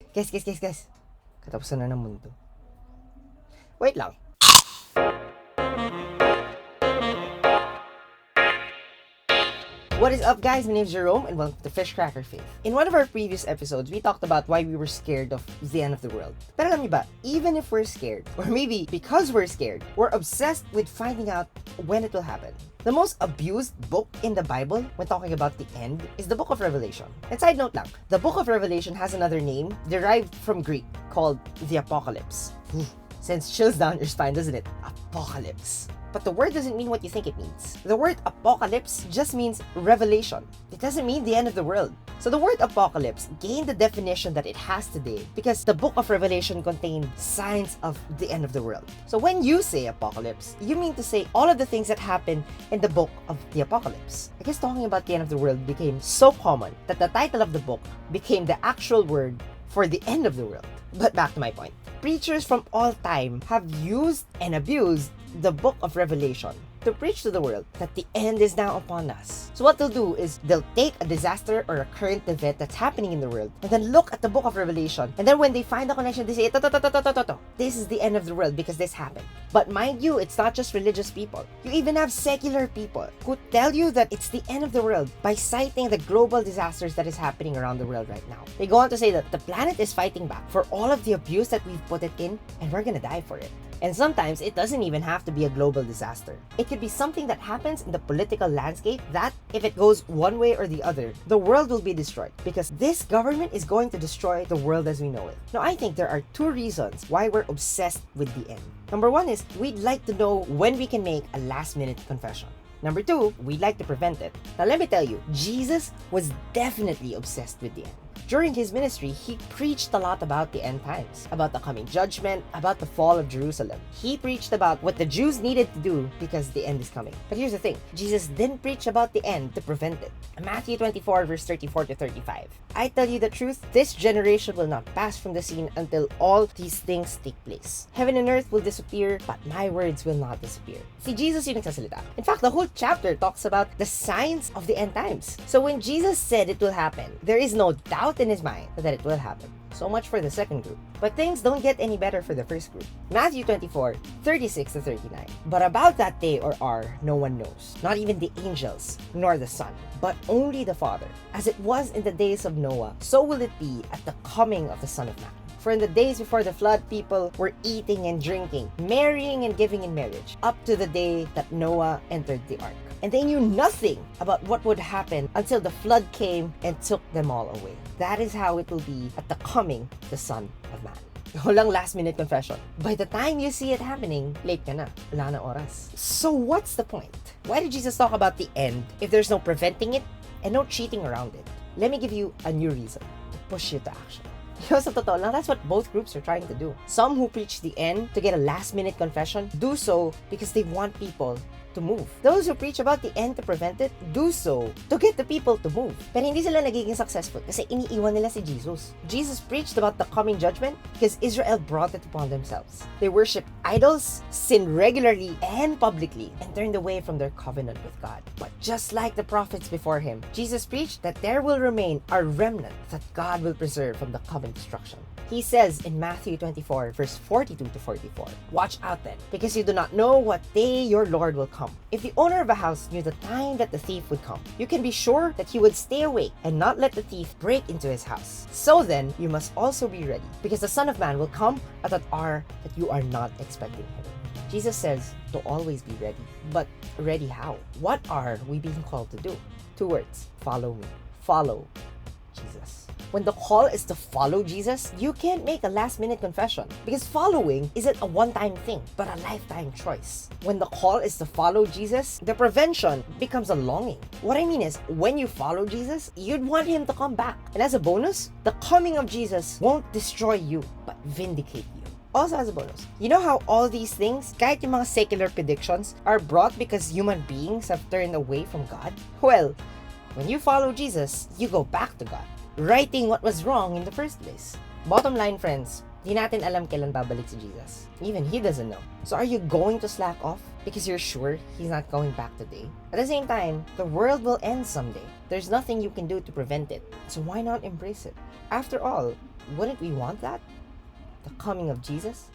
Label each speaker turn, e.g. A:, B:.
A: Guys. Katapusan na ng mundo. Wait lang. What is up, guys? My name is Jerome and welcome to Fishcracker Faith. In one of our previous episodes, we talked about why we were scared of the end of the world. Pero alam niyo ba, even if we're scared, or maybe because we're scared, we're obsessed with finding out when it will happen. The most abused book in the Bible when talking about the end is the book of Revelation. And side note lang, the book of Revelation has another name derived from Greek called the Apocalypse. Sends chills down your spine, doesn't it? Apocalypse. But the word doesn't mean what you think it means. The word apocalypse just means revelation. It doesn't mean the end of the world. So the word apocalypse gained the definition that it has today because the book of Revelation contained signs of the end of the world. So when you say apocalypse, you mean to say all of the things that happen in the book of the apocalypse. I guess talking about the end of the world became so common that the title of the book became the actual word for the end of the world. But back to my point. Preachers from all time have used and abused the book of Revelation to preach to the world that the end is now upon us. So what they'll do is they'll take a disaster or a current event that's happening in the world and then look at the book of Revelation, and then when they find the connection, they say, this is the end of the world because this happened. But mind you, it's not just religious people. You even have secular people who tell you that it's the end of the world by citing the global disasters that is happening around the world right now. They go on to say that the planet is fighting back for all of the abuse that we've put it in, and we're gonna die for it. And sometimes it doesn't even have to be a global disaster. It could be something that happens in the political landscape that, if it goes one way or the other, the world will be destroyed because this government is going to destroy the world as we know it. Now, I think there are two reasons why we're obsessed with the end. Number one is we'd like to know when we can make a last-minute confession. Number two, we'd like to prevent it. Now, let me tell you, Jesus was definitely obsessed with the end. During his ministry, he preached a lot about the end times, about the coming judgment, about the fall of Jerusalem. He preached about what the Jews needed to do because the end is coming. But here's the thing, Jesus didn't preach about the end to prevent it. Matthew 24 verse 34 to 35. I tell you the truth, this generation will not pass from the scene until all these things take place. Heaven and earth will disappear, but my words will not disappear. Si Jesus yung nagsasalita. In fact, the whole chapter talks about the signs of the end times. So when Jesus said it will happen, there is no doubt in his mind that it will happen. So much for the second group. But things don't get any better for the first group. Matthew 24, 36 to 39. But about that day or hour, no one knows. Not even the angels, nor the Son, but only the Father. As it was in the days of Noah, so will it be at the coming of the Son of Man. For in the days before the flood, people were eating and drinking, marrying and giving in marriage, up to the day that Noah entered the ark. And they knew nothing about what would happen until the flood came and took them all away. That is how it will be at the coming of the Son of Man. Walang last-minute confession. By the time you see it happening, late ka na. Wala na oras. So what's the point? Why did Jesus talk about the end if there's no preventing it and no cheating around it? Let me give you a new reason to push you to action. Sa totoo lang, that's what both groups are trying to do. Some who preach the end to get a last-minute confession do so because they want people to move. Those who preach about the end to prevent it do so to get the people to move. Pero hindi sila nagiging successful kasi iniiwan nila si Jesus. Jesus preached about the coming judgment because Israel brought it upon themselves. They worshiped idols, sinned regularly and publicly, and turned away from their covenant with God. But just like the prophets before him, Jesus preached that there will remain a remnant that God will preserve from the coming destruction. He says in Matthew 24, verse 42 to 44, watch out then, because you do not know what day your Lord will come. If the owner of a house knew the time that the thief would come, you can be sure that he would stay awake and not let the thief break into his house. So then, you must also be ready, because the Son of Man will come at an hour that you are not expecting him. Jesus says to always be ready. But ready how? What are we being called to do? 2 words, follow me. Follow Jesus. When the call is to follow Jesus, you can't make a last-minute confession because following isn't a one-time thing, but a lifetime choice. When the call is to follow Jesus, the prevention becomes a longing. What I mean is, when you follow Jesus, you'd want him to come back. And as a bonus, the coming of Jesus won't destroy you, but vindicate you. Also as a bonus, you know how all these things, kahit yung mga secular predictions, are brought because human beings have turned away from God? Well, when you follow Jesus, you go back to God, righting what was wrong in the first place. Bottom line, friends, di natin alam kailan babalik si Jesus. Even he doesn't know. So are you going to slack off because you're sure he's not going back today? At the same time, the world will end someday. There's nothing you can do to prevent it. So why not embrace it? After all, wouldn't we want that? The coming of Jesus?